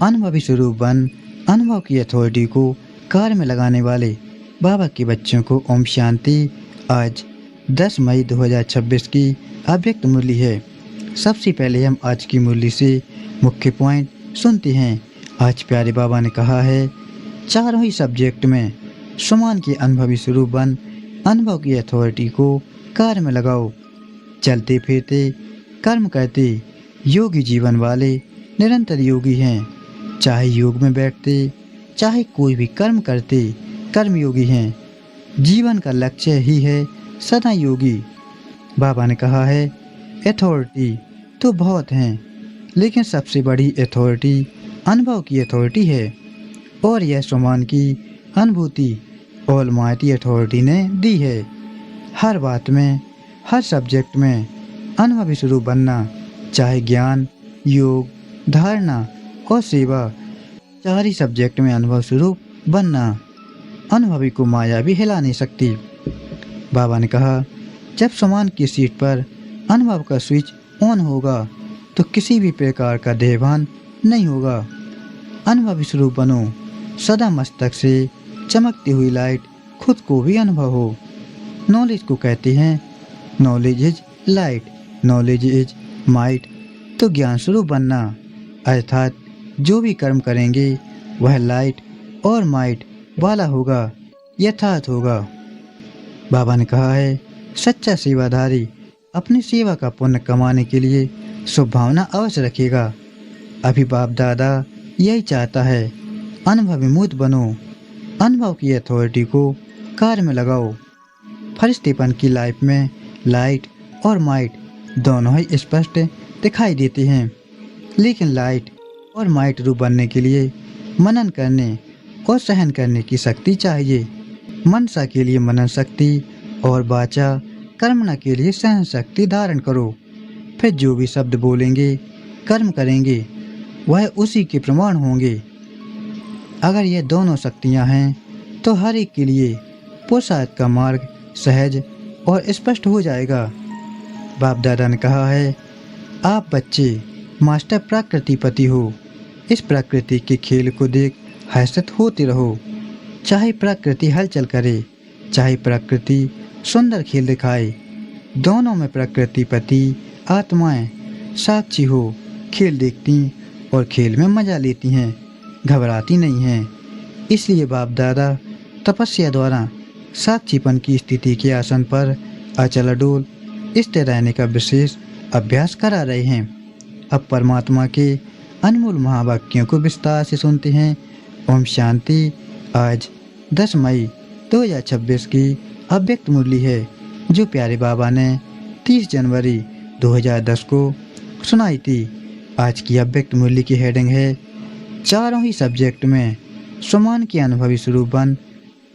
अनुभवी स्वरूप बन। अनुभव की अथॉरिटी को कार्य में लगाने वाले बाबा के बच्चों को ओम शांति। आज 10 मई 2026 की अव्यक्त मुरली है। सबसे पहले हम आज की मुरली से मुख्य पॉइंट सुनते हैं। आज प्यारे बाबा ने कहा है, चारों ही सब्जेक्ट में समान के अनुभवी स्वरूप बन। अनुभव की अथॉरिटी को कार्य में लगाओ। चलते फिरते कर्म करते योगी जीवन वाले निरंतर योगी हैं। चाहे योग में बैठते चाहे कोई भी कर्म करते कर्म योगी हैं। जीवन का लक्ष्य ही है सदा योगी। बाबा ने कहा है, अथॉरिटी तो बहुत हैं, लेकिन सबसे बड़ी अथॉरिटी अनुभव की अथॉरिटी है। और यह समान की अनुभूति ऑलमाइटी अथॉरिटी ने दी है। हर बात में, हर सब्जेक्ट में अनुभवी स्वरूप बनना, चाहे ज्ञान, योग, धारणा और सेवा, चार ही सब्जेक्ट में अनुभव स्वरूप बनना। अनुभवी को माया भी हिला नहीं सकती। बाबा ने कहा, जब समान की सीट पर अनुभव का स्विच ऑन होगा तो किसी भी प्रकार का देहभान नहीं होगा। अनुभवी स्वरूप बनो। सदा मस्तक से चमकती हुई लाइट खुद को भी अनुभव हो। नॉलेज को कहते हैं knowledge is light, knowledge is might. तो ज्ञान स्वरूप बनना, अर्थात जो भी कर्म करेंगे वह लाइट और माइट वाला होगा, यथार्थ होगा। बाबा ने कहा है, सच्चा सेवाधारी अपनी सेवा का पुण्य कमाने के लिए शुभभावना अवश्य रखेगा। अभी बाप दादा यही चाहता है, अनुभवी मूर्त बनो। अनुभव की अथॉरिटी को कार्य में लगाओ। फरिश्तेपन की लाइफ में लाइट और माइट दोनों ही स्पष्ट दिखाई देते हैं, लेकिन लाइट और माइट रूप बनने के लिए मनन करने और सहन करने की शक्ति चाहिए। मनसा के लिए मनन शक्ति और वाचा कर्मणा के लिए सहन शक्ति धारण करो। फिर जो भी शब्द बोलेंगे, कर्म करेंगे, वह उसी के प्रमाण होंगे। अगर ये दोनों शक्तियां हैं तो हर एक के लिए पुरुषार्थ का मार्ग सहज और स्पष्ट हो जाएगा। बाप दादा ने कहा है, आप बच्चे मास्टर प्रकृतिपति हो। इस प्रकृति के खेल को देख हर्षित होते रहो। चाहे प्रकृति हलचल करे, चाहे प्रकृति सुंदर खेल दिखाए, दोनों में प्रकृतिपति आत्माएं साक्षी हो खेल देखती और खेल में मजा लेती हैं, घबराती नहीं हैं। इसलिए बाप दादा तपस्या द्वारा साक्षीपन की स्थिति के आसन पर अचल अडोल स्थिर रहने का विशेष अभ्यास करा रहे हैं। अब परमात्मा के अनमोल महावाक्यों को विस्तार से सुनते हैं। ओम शांति। आज 10 मई 2026 की अव्यक्त मुरली है, जो प्यारे बाबा ने 30 जनवरी 2010 को सुनाई थी। आज की अव्यक्त मुरली की हेडिंग है, चारों ही सब्जेक्ट में समान के अनुभवी स्वरूप बन।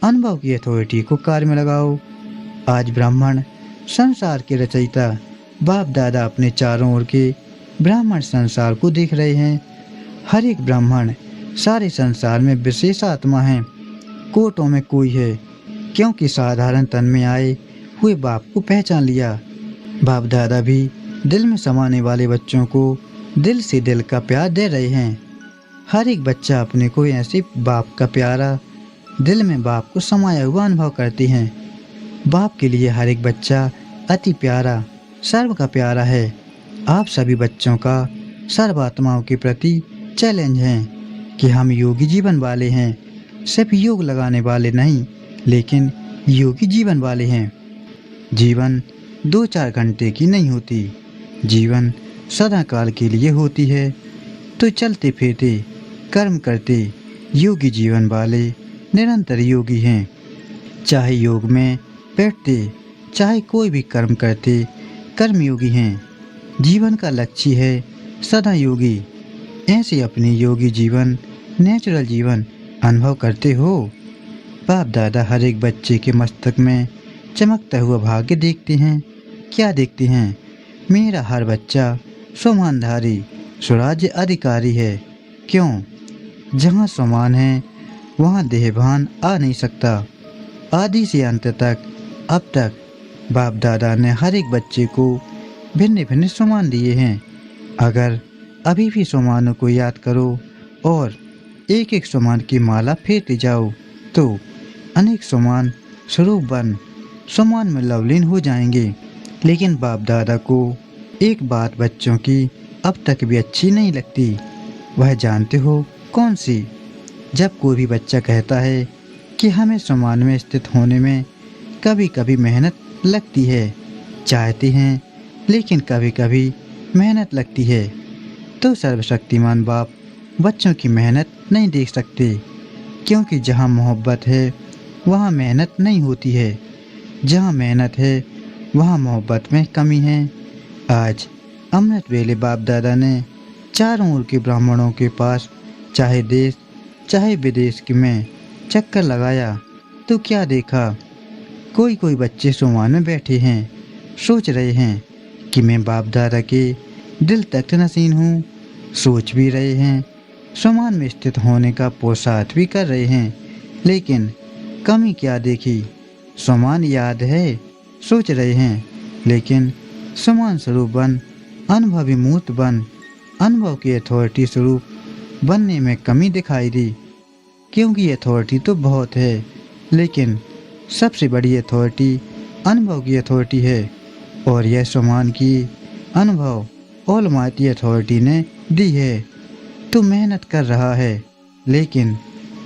अनुभव की अथॉरिटी को कार्य में लगाओ। आज ब्राह्मण संसार के रचयिता बाप दादा अपने चारों ओर के ब्राह्मण संसार को देख रहे हैं। हर एक ब्राह्मण सारे संसार में विशेष आत्मा है। कोटों में कोई है, क्योंकि साधारण तन में आए हुए बाप को पहचान लिया। बाप दादा भी दिल में समाने वाले बच्चों को दिल से दिल का प्यार दे रहे हैं। हर एक बच्चा अपने को ऐसे बाप का प्यारा दिल में बाप को समाया हुआ अनुभव करते हैं। बाप के लिए हर एक बच्चा अति प्यारा, सर्व का प्यारा है। आप सभी बच्चों का सर्वात्माओं के प्रति चैलेंज है कि हम योगी जीवन वाले हैं। सिर्फ योग लगाने वाले नहीं, लेकिन योगी जीवन वाले हैं। जीवन 2-4 घंटे की नहीं होती, जीवन सदा काल के लिए होती है। तो चलते फिरते कर्म करते योगी जीवन वाले निरंतर योगी हैं। चाहे योग में बैठते चाहे कोई भी कर्म करते कर्मयोगी हैं। जीवन का लक्ष्य है सदा योगी। ऐसे अपनी योगी जीवन, नेचुरल जीवन अनुभव करते हो। बाप दादा हर एक बच्चे के मस्तक में चमकता हुआ भाग्य देखते हैं। क्या देखते हैं? मेरा हर बच्चा स्वमानधारी स्वराज्य अधिकारी है। क्यों? जहाँ स्वमान है वहाँ देहभान आ नहीं सकता। आदि से अंत तक अब तक बाप दादा ने हर एक बच्चे को भिन्न भिन्न स्वमान दिए हैं। अगर अभी भी स्वमानों को याद करो और एक एक समान की माला फेरते जाओ तो अनेक समान स्वरूप बन समान में लवलीन हो जाएंगे। लेकिन बाप दादा को एक बात बच्चों की अब तक भी अच्छी नहीं लगती। वह जानते हो कौन सी? जब कोई भी बच्चा कहता है कि हमें समान में स्थित होने में कभी कभी मेहनत लगती है, चाहते हैं लेकिन कभी कभी मेहनत लगती है, तो सर्वशक्तिमान बाप बच्चों की मेहनत नहीं देख सकते, क्योंकि जहाँ मोहब्बत है वहाँ मेहनत नहीं होती है, जहाँ मेहनत है वहाँ मोहब्बत में कमी है। आज अमृत वेले बाप दादा ने चारों ओर के ब्राह्मणों के पास चाहे देश चाहे विदेश की में चक्कर लगाया तो क्या देखा? कोई कोई बच्चे सुमान में बैठे हैं, सोच रहे हैं कि मैं बाप दादा के दिल तक नसीन हूँ। सोच भी रहे हैं, समान में स्थित होने का पुरुषार्थ भी कर रहे हैं, लेकिन कमी क्या देखी? समान याद है, सोच रहे हैं, लेकिन समान स्वरूप बन, अनुभवी मूर्त बन, अनुभव की अथॉरिटी स्वरूप बनने में कमी दिखाई दी। क्योंकि अथॉरिटी तो बहुत है, लेकिन सबसे बड़ी अथॉरिटी अनुभव की अथॉरिटी है, और यह समान की अनुभव ऑलमाइटी अथॉरिटी ने दी है। तो मेहनत कर रहा है, लेकिन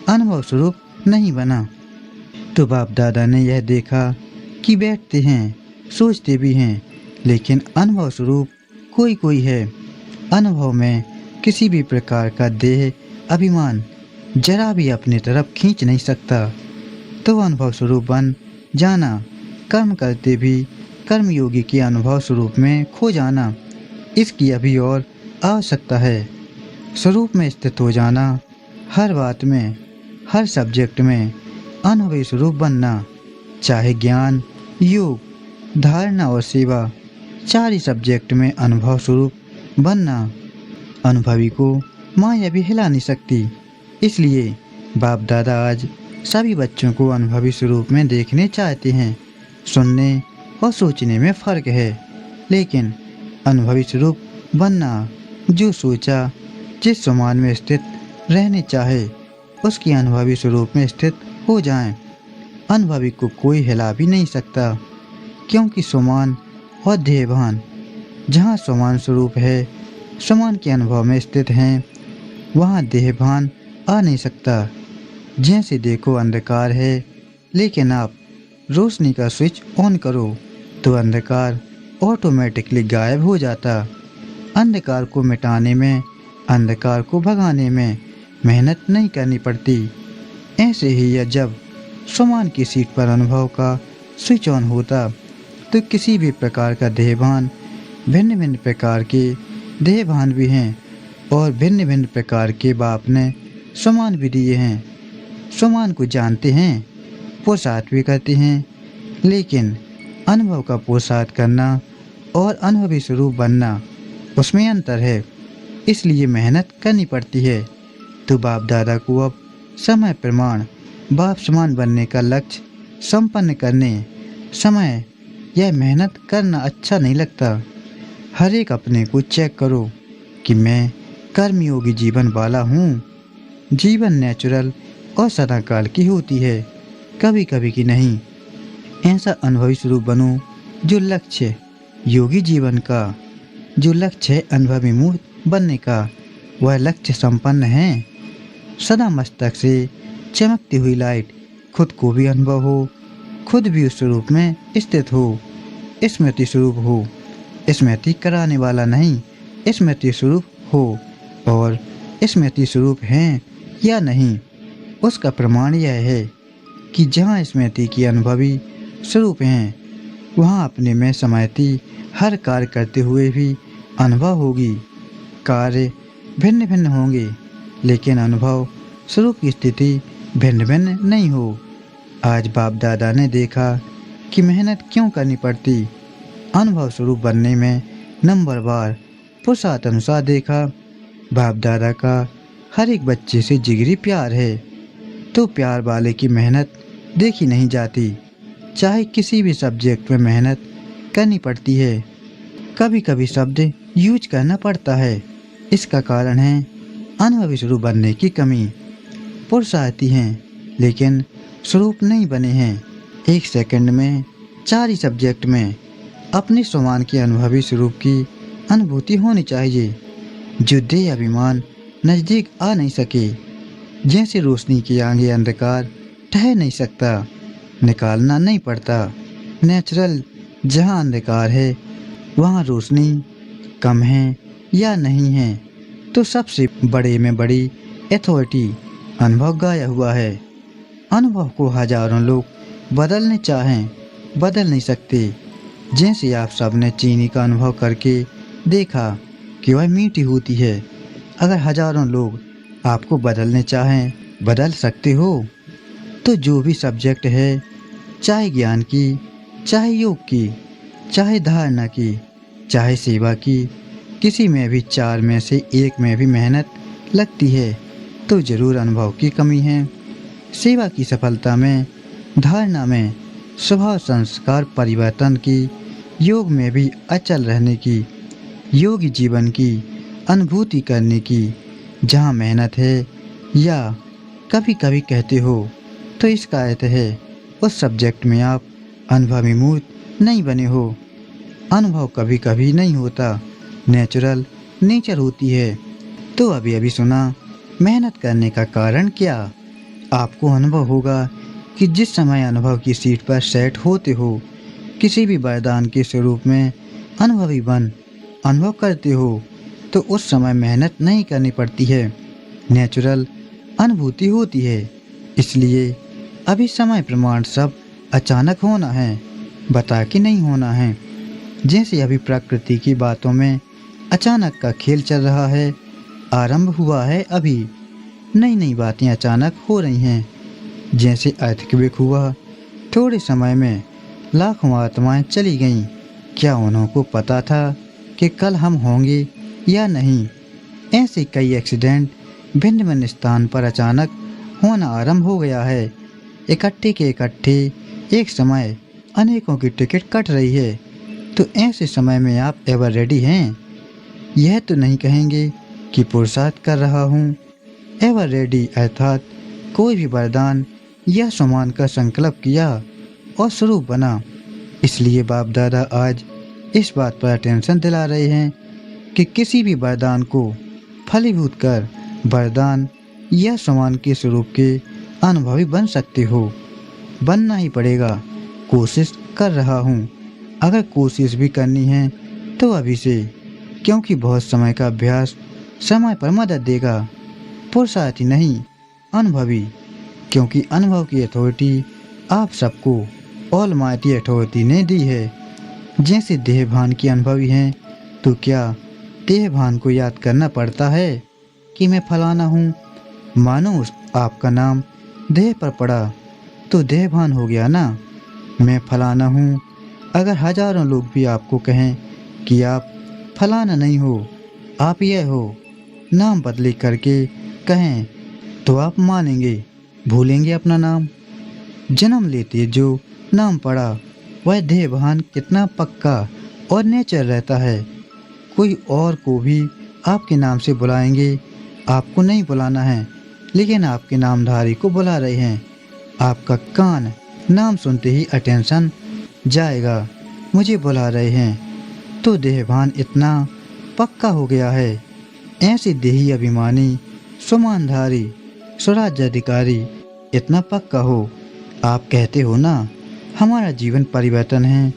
अनुभव स्वरूप नहीं बना। तो बाप दादा ने यह देखा कि बैठते हैं, सोचते भी हैं, लेकिन अनुभव स्वरूप कोई कोई है। अनुभव में किसी भी प्रकार का देह अभिमान जरा भी अपनी तरफ खींच नहीं सकता। तो अनुभव स्वरूप बन जाना, कर्म करते भी कर्मयोगी के अनुभव स्वरूप में खो जाना, इसकी अभी और आवश्यकता है। स्वरूप में स्थित हो जाना, हर बात में, हर सब्जेक्ट में अनुभवी स्वरूप बनना, चाहे ज्ञान, योग, धारणा और सेवा, चार ही सब्जेक्ट में अनुभव स्वरूप बनना। अनुभवी को माया भी हिला नहीं सकती। इसलिए बाप दादा आज सभी बच्चों को अनुभवी स्वरूप में देखने चाहते हैं। सुनने और सोचने में फर्क है, लेकिन अनुभवी स्वरूप बनना, जो सोचा जिस समान में स्थित रहने चाहे उसकी अनुभवी स्वरूप में स्थित हो जाएं। अनुभवी को कोई हिला भी नहीं सकता, क्योंकि समान और देहभान, जहाँ समान स्वरूप है, समान के अनुभव में स्थित हैं, वहाँ देहभान आ नहीं सकता। जैसे देखो अंधकार है, लेकिन आप रोशनी का स्विच ऑन करो तो अंधकार ऑटोमेटिकली गायब हो जाता। अंधकार को मिटाने में, अंधकार को भगाने में मेहनत नहीं करनी पड़ती। ऐसे ही यह जब समान की सीट पर अनुभव का स्विच ऑन होता तो किसी भी प्रकार का देहभान, भिन्न भिन्न प्रकार के देहभान भी हैं और भिन्न भिन्न प्रकार के बाप ने समान भी दिए हैं। समान को जानते हैं, पुरुषार्थ भी करते हैं, लेकिन अनुभव का पुरुषार्थ करना और अनुभवी स्वरूप बनना, उसमें अंतर है। इसलिए मेहनत करनी पड़ती है। तो बाप दादा को अब समय प्रमाण बाप समान बनने का लक्ष्य संपन्न करने समय यह मेहनत करना अच्छा नहीं लगता। हर एक अपने को चेक करो कि मैं कर्मयोगी जीवन वाला हूँ। जीवन नेचुरल और सदाकाल की होती है, कभी कभी की नहीं। ऐसा अनुभवी स्वरूप बनो जो लक्ष्य योगी जीवन का, जो लक्ष्य है अनुभवी मूर्त बनने का, वह लक्ष्य संपन्न है। सदा मस्तक से चमकती हुई लाइट, खुद को भी अनुभव हो, खुद भी उस स्वरूप में स्थित हो, स्मृति स्वरूप हो। स्मृति कराने वाला नहीं, स्मृति स्वरूप हो। और स्मृति स्वरूप हैं या नहीं, उसका प्रमाण यह है कि जहाँ स्मृति की अनुभवी स्वरूप हैं, वहाँ अपने में समायती हर कार्य करते हुए भी अनुभव होगी। कार्य भिन्न भिन्न होंगे, लेकिन अनुभव स्वरूप की स्थिति भिन्न भिन्न नहीं हो। आज बाप दादा ने देखा कि मेहनत क्यों करनी पड़ती। अनुभव स्वरूप बनने में नंबरवार पुरुषार्थ अनुसार देखा। बाप दादा का हर एक बच्चे से जिगरी प्यार है, तो प्यार वाले की मेहनत देखी नहीं जाती। चाहे किसी भी सब्जेक्ट में मेहनत करनी पड़ती है। कभी कभी शब्द यूज करना पड़ता है। इसका कारण है अनुभवी स्वरूप बनने की कमी। पुरुषार्थी हैं लेकिन स्वरूप नहीं बने हैं। 1 सेकंड में 4 ही सब्जेक्ट में अपने स्वमान के अनुभवी स्वरूप की अनुभूति होनी चाहिए, जो देह अभिमान नज़दीक आ नहीं सके। जैसे रोशनी के आगे अंधकार ठहर नहीं सकता, निकालना नहीं पड़ता। नेचुरल जहाँ अंधकार है वहाँ रोशनी कम है या नहीं है, तो सबसे बड़े में बड़ी अथॉरिटी अनुभव गाया हुआ है। अनुभव को हजारों लोग बदलने चाहें, बदल नहीं सकते। जैसे आप सब ने चीनी का अनुभव करके देखा कि वह मीठी होती है। अगर हजारों लोग आपको बदलने चाहें, बदल सकते हो। तो जो भी सब्जेक्ट है, चाहे ज्ञान की, चाहे योग की, चाहे धारणा की, चाहे सेवा की, किसी में भी 4 में से 1 में भी मेहनत लगती है तो ज़रूर अनुभव की कमी है। सेवा की सफलता में, धारणा में, स्वभाव संस्कार परिवर्तन की, योग में भी अचल रहने की, योगी जीवन की अनुभूति करने की जहाँ मेहनत है, या कभी कभी कहते हो तो इसका अर्थ है उस सब्जेक्ट में आप अनुभवी मूर्त नहीं बने हो। अनुभव कभी कभी नहीं होता, नेचुरल नेचर होती है। तो अभी अभी सुना मेहनत करने का कारण क्या। आपको अनुभव होगा कि जिस समय अनुभव की सीट पर सेट होते हो, किसी भी वरदान के स्वरूप में अनुभवी बन अनुभव करते हो, तो उस समय मेहनत नहीं करनी पड़ती है, नेचुरल अनुभूति होती है। इसलिए अभी समय प्रमाण सब अचानक होना है, बता के नहीं होना है। जैसे अभी प्रकृति की बातों में अचानक का खेल चल रहा है, आरंभ हुआ है, अभी नई नई बातें अचानक हो रही हैं। जैसे अर्थक्वेक हुआ, थोड़े समय में लाखों आत्माएं चली गईं। क्या उनको पता था कि कल हम होंगे या नहीं। ऐसे कई एक्सीडेंट भिन्न भिन्न स्थान पर अचानक होना आरंभ हो गया है। इकट्ठे के इकट्ठे एक समय अनेकों की टिकट कट रही है। तो ऐसे समय में आप एवर रेडी हैं। यह तो नहीं कहेंगे कि पुरुषार्थ कर रहा हूँ। एवर रेडी अर्थात कोई भी वरदान या सम्मान का संकल्प किया और स्वरूप बना। इसलिए बाप दादा आज इस बात पर अटेंशन दिला रहे हैं कि किसी भी वरदान को फलीभूत कर वरदान या सम्मान के स्वरूप के अनुभवी बन सकते हो। बनना ही पड़ेगा। कोशिश कर रहा हूँ। अगर कोशिश भी करनी है तो अभी से, क्योंकि बहुत समय का अभ्यास समय पर मदद देगा। पुरुषार्थी नहीं, अनुभवी, क्योंकि अनुभव की अथॉरिटी आप सबको ऑलमाइटी अथॉरिटी ने दी है। जैसे देहभान की अनुभवी हैं, तो क्या देहभान को याद करना पड़ता है कि मैं फलाना हूँ। मानो आपका नाम देह पर पड़ा तो देहभान हो गया ना, मैं फलाना हूँ। अगर हजारों लोग भी आपको कहें कि आप फलाना नहीं हो, आप यह हो, नाम बदली करके कहें, तो आप मानेंगे, भूलेंगे अपना नाम। जन्म लेते जो नाम पड़ा, वह देहभान कितना पक्का और नेचर रहता है। कोई और को भी आपके नाम से बुलाएंगे, आपको नहीं बुलाना है, लेकिन आपके नामधारी को बुला रहे हैं। आपका कान नाम सुनते ही अटेंशन जाएगा, मुझे बुला रहे हैं। तो देहभान इतना पक्का हो गया है। ऐसे देही अभिमानी, स्वमानधारी, स्वराज्य अधिकारी इतना पक्का हो। आप कहते हो ना हमारा जीवन परिवर्तन है,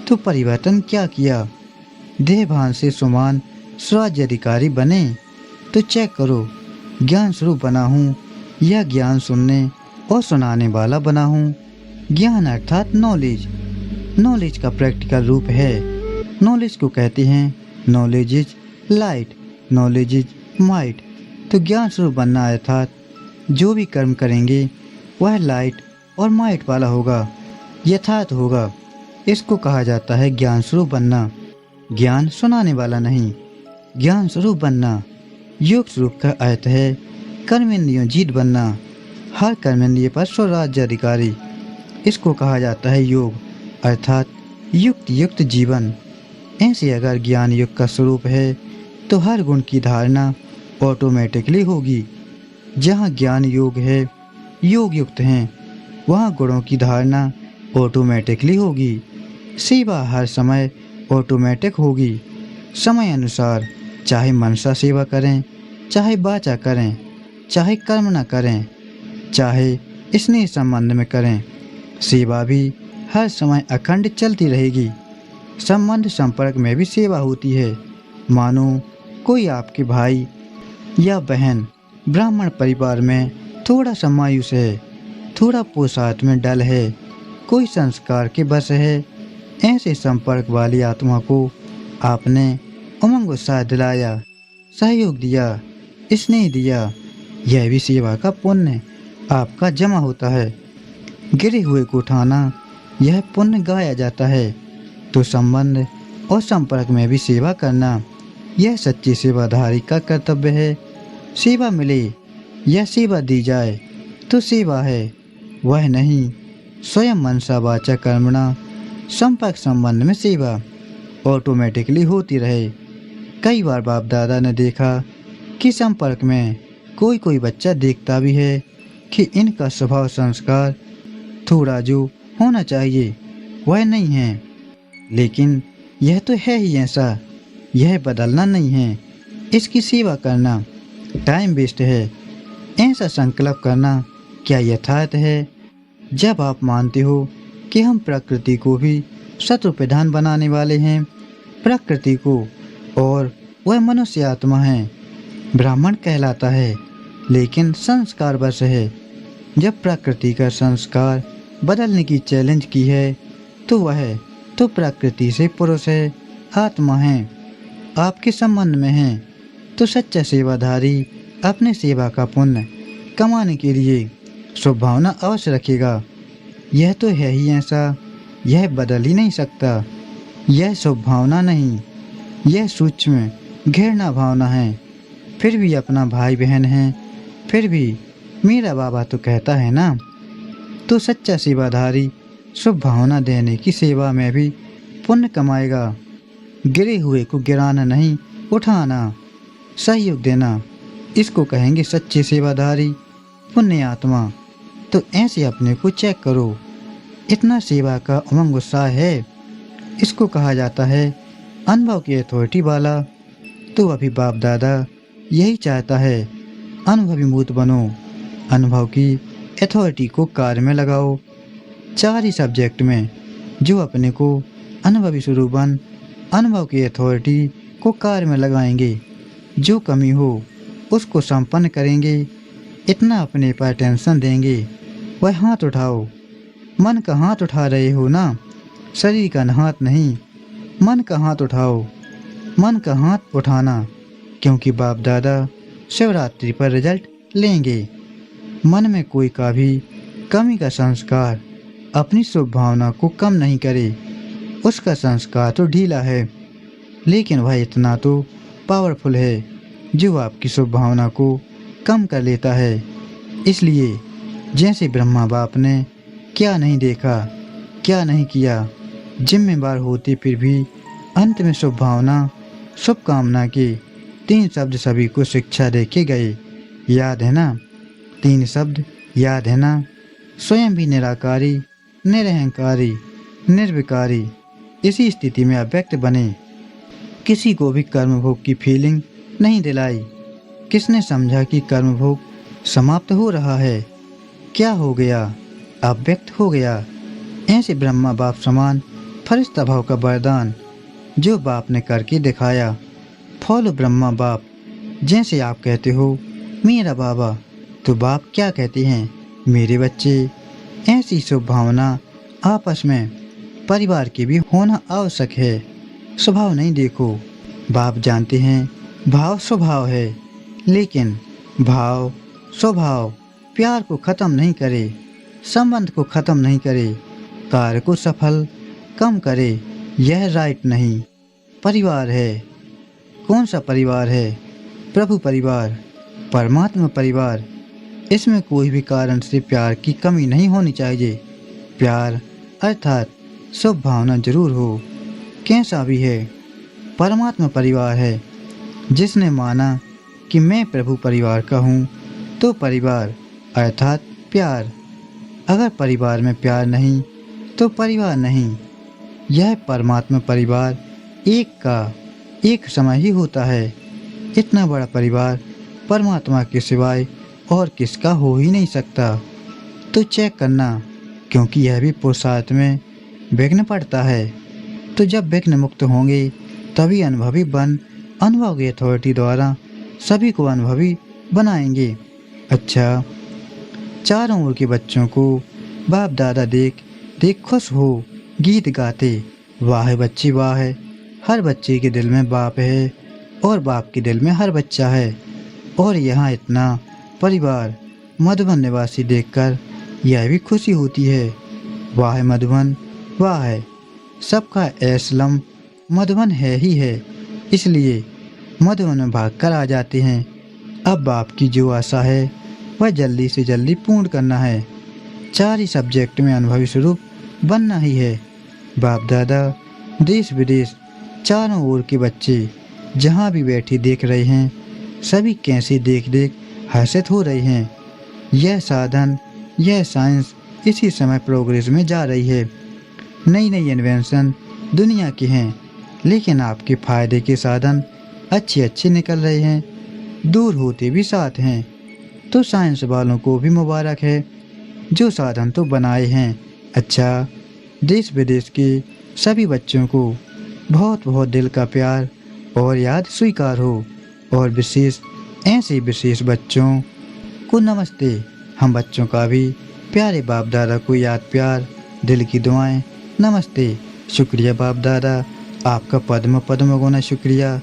तो परिवर्तन क्या किया। देहभान से सुमान स्वराज्य अधिकारी बने तो चेक करो, ज्ञान स्वरूप बना हूँ या ज्ञान सुनने और सुनाने वाला बना हूँ। ज्ञान अर्थात नॉलेज, नॉलेज का प्रैक्टिकल रूप है। नॉलेज को कहते हैं knowledge is light, knowledge is might. तो ज्ञान स्वरूप बनना अर्थात जो भी कर्म करेंगे वह लाइट और माइट वाला होगा, यथार्थ होगा। इसको कहा जाता है ज्ञान स्वरूप बनना। ज्ञान सुनाने वाला नहीं, ज्ञान स्वरूप बनना। योग स्वरूप का अर्थ है कर्मेंद्रियों जीत बनना, हर कर्मेंद्रिय पर स्वराज्य अधिकारी। इसको कहा जाता है योग अर्थात युक्त युक्त जीवन। ऐसे अगर ज्ञान युग का स्वरूप है तो हर गुण की धारणा ऑटोमेटिकली होगी। जहाँ ज्ञान योग है, योग युक्त हैं, वहाँ गुणों की धारणा ऑटोमेटिकली होगी। सेवा हर समय ऑटोमेटिक होगी। समय अनुसार चाहे मनसा सेवा करें, चाहे वाचा करें, चाहे कर्म न करें, चाहे स्नेह संबंध में करें, सेवा भी हर समय अखंड चलती रहेगी। संबंध संपर्क में भी सेवा होती है। मानो कोई आपके भाई या बहन ब्राह्मण परिवार में थोड़ा सा मायूस है, थोड़ा पोशाक में डल है, कोई संस्कार के बस है, ऐसे संपर्क वाली आत्मा को आपने उमंग उत्साह दिलाया, सहयोग दिया, स्नेह दिया, यह भी सेवा का पुण्य आपका जमा होता है। गिरे हुए को उठाना, यह पुण्य गाया जाता है। तो संबंध और संपर्क में भी सेवा करना, यह सच्ची सेवाधारी का कर्तव्य है। सेवा मिले या सेवा दी जाए तो सेवा है, वह नहीं स्वयं मनसा वाचा कर्मणा संपर्क संबंध में सेवा ऑटोमेटिकली होती रहे। कई बार बाप दादा ने देखा कि संपर्क में कोई कोई बच्चा देखता भी है कि इनका स्वभाव संस्कार थोड़ा जो होना चाहिए वह नहीं है, लेकिन यह तो है ही ऐसा, यह बदलना नहीं है। इसकी सेवा करना टाइम वेस्ट है। ऐसा संकल्प करना क्या यथार्थ है? जब आप मानते हो कि हम प्रकृति को भी शत्रु प्रधान बनाने वाले हैं, प्रकृति को, और वह मनुष्य आत्मा है, ब्राह्मण कहलाता है, लेकिन संस्कार बस है। जब प्रकृति का संस्कार बदलने की चैलेंज की है तो वह तो प्रकृति से पुरुष है, आत्मा है, आपके संबंध में है। तो सच्चा सेवाधारी अपने सेवा का पुण्य कमाने के लिए शुभ भावना अवश्य रखेगा। यह तो है ही ऐसा, यह बदल ही नहीं सकता। यह शुभ भावना नहीं, यह सूक्ष्म घृणा भावना है। फिर भी अपना भाई बहन है, फिर भी मेरा बाबा तो कहता है ना। तो सच्चा सेवाधारी शुभ भावना देने की सेवा में भी पुण्य कमाएगा। गिरे हुए को गिराना नहीं, उठाना, सहयोग देना, इसको कहेंगे सच्चे सेवाधारी, पुण्य आत्मा। तो ऐसे अपने को चेक करो, इतना सेवा का उमंग उत्साह है, इसको कहा जाता है अनुभव की अथॉरिटी वाला। तो अभी बाप दादा यही चाहता है, अनुभवी मूर्त बनो, अनुभव की अथॉरिटी को कार्य में लगाओ। 4 ही सब्जेक्ट में जो अपने को अनुभवी स्वरूप बन अनुभव की अथॉरिटी को कार्य में लगाएंगे, जो कमी हो उसको संपन्न करेंगे, इतना अपने पर टेंशन देंगे। वह हाथ उठाओ, मन का हाथ उठा रहे हो ना, शरीर का हाथ नहीं, मन का हाथ उठाओ, मन का हाथ उठाना, क्योंकि बाप दादा शिवरात्रि पर रिजल्ट लेंगे। मन में कोई का भी कमी का संस्कार अपनी शुभ भावना को कम नहीं करे। उसका संस्कार तो ढीला है, लेकिन वह इतना तो पावरफुल है जो आपकी शुभ भावना को कम कर लेता है। इसलिए जैसे ब्रह्मा बाप ने क्या नहीं देखा, क्या नहीं किया, जिम्मेवार होते फिर भी अंत में शुभ भावना, शुभकामना के 3 शब्द सभी को शिक्षा दे के गए। याद है ना? 3 शब्द याद है ना? स्वयं भी निराकारी, निरहंकारी, निर्विकारी, इसी स्थिति में अव्यक्त बने। किसी को भी कर्मभोग की फीलिंग नहीं दिलाई। किसने समझा कि कर्मभोग समाप्त हो रहा है? क्या हो गया? अव्यक्त हो गया। ऐसे ब्रह्मा बाप समान फरिश्ता भाव का वरदान जो बाप ने करके दिखाया। फॉलो ब्रह्मा बाप। जैसे आप कहते हो मेरा बाबा, तो बाप क्या कहते हैं? मेरे बच्चे। ऐसी शुभ भावना आपस में परिवार की भी होना आवश्यक है। स्वभाव नहीं देखो। बाप जानते हैं भाव स्वभाव है, लेकिन भाव स्वभाव प्यार को ख़त्म नहीं करे, संबंध को ख़त्म नहीं करे, कार्य को सफल कम करे। यह राइट नहीं। परिवार है। कौन सा परिवार है? प्रभु परिवार, परमात्मा परिवार। इसमें कोई भी कारण से प्यार की कमी नहीं होनी चाहिए। प्यार अर्थात शुभ भावना जरूर हो, कैसा भी है। परमात्मा परिवार है। जिसने माना कि मैं प्रभु परिवार का हूँ, तो परिवार अर्थात प्यार। अगर परिवार में प्यार नहीं तो परिवार नहीं। यह परमात्मा परिवार एक का एक समय ही होता है। इतना बड़ा परिवार परमात्मा के सिवाय और किसका हो ही नहीं सकता। तो चेक करना, क्योंकि यह भी पुरुषार्थ में विघ्न पड़ता है। तो जब विघ्न मुक्त होंगे तभी अनुभवी बन अनुभव की अथॉरिटी द्वारा सभी को अनुभवी बनाएंगे। अच्छा, चारों ओर के बच्चों को बाप दादा देख देख खुश हो गीत गाते, वाह बच्ची वाह है। हर बच्चे के दिल में बाप है और बाप के दिल में हर बच्चा है। और यहाँ इतना परिवार मधुबन निवासी देखकर यह भी खुशी होती है, वाह मधुबन वाह है। सबका एसलम मधुबन है ही है, इसलिए मधुबन में भाग कर आ जाते हैं। अब बाप की जो आशा है वह जल्दी से जल्दी पूर्ण करना है। 4 ही सब्जेक्ट में अनुभवी स्वरूप बनना ही है। बाप दादा देश विदेश चारों ओर के बच्चे जहाँ भी बैठे देख रहे हैं, सभी कैसे देख देख हर्षित हो रहे हैं। यह साधन, यह साइंस इसी समय प्रोग्रेस में जा रही है। नई नई इन्वेंशन दुनिया की हैं, लेकिन आपके फायदे के साधन अच्छे अच्छे निकल रहे हैं, दूर होते भी साथ हैं। तो साइंस वालों को भी मुबारक है जो साधन तो बनाए हैं। अच्छा, देश विदेश के सभी बच्चों को बहुत बहुत दिल का प्यार और याद स्वीकार हो। और विशेष ऐसे विशेष बच्चों को नमस्ते। हम बच्चों का भी प्यारे बाप दादा को याद प्यार, दिल की दुआएं, नमस्ते। शुक्रिया बाप दादा, आपका पद्म पद्म गुना शुक्रिया।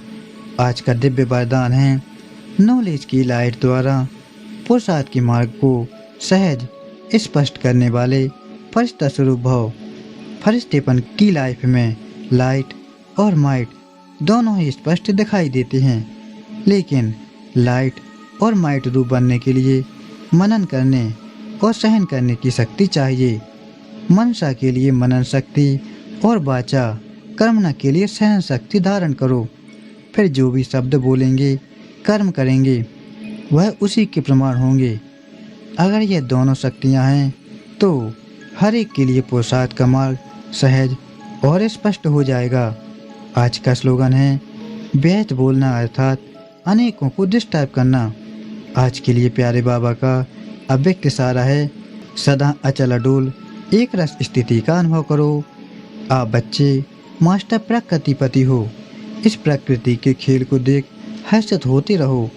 आज का दिव्य वरदान है नॉलेज की लाइट द्वारा पुरुषार्थ के मार्ग को सहज स्पष्ट करने वाले फरिश्ता स्वरूप भव। फरिश्तेपन की लाइफ में लाइट और माइट दोनों ही स्पष्ट दिखाई देते हैं, लेकिन लाइट और माइट रूप बनने के लिए मनन करने और सहन करने की शक्ति चाहिए। मनसा के लिए मनन शक्ति और वाचा कर्मणा के लिए सहन शक्ति धारण करो। फिर जो भी शब्द बोलेंगे, कर्म करेंगे, वह उसी के प्रमाण होंगे। अगर ये दोनों शक्तियां हैं तो हर एक के लिए पुरुषार्थ का मार्ग सहज और स्पष्ट हो जाएगा। आज का स्लोगन है व्यर्थ बोलना अर्थात अनेकों को डिस्टर्ब करना। आज के लिए प्यारे बाबा का अव्यक्त इशारा है सदा अचल अडोल एक रस स्थिति का अनुभव करो। आप बच्चे मास्टर प्रकृतिपति हो। इस प्रकृति के खेल को देख हर्षित होते रहो।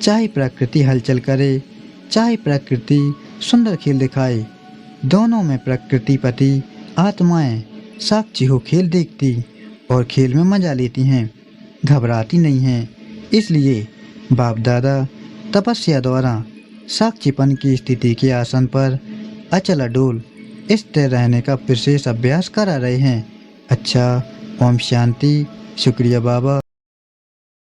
चाहे प्रकृति हलचल करे, चाहे प्रकृति सुंदर खेल दिखाए, दोनों में प्रकृतिपति आत्माएं साक्षी हो खेल देखती और खेल में मजा लेती हैं, घबराती नहीं हैं। इसलिए बाप दादा तपस्या द्वारा साक्षीपन की स्थिति के आसन पर अचल अडोल स्थिर रहने का विशेष अभ्यास करा रहे हैं। अच्छा, ओम शांति। शुक्रिया बाबा।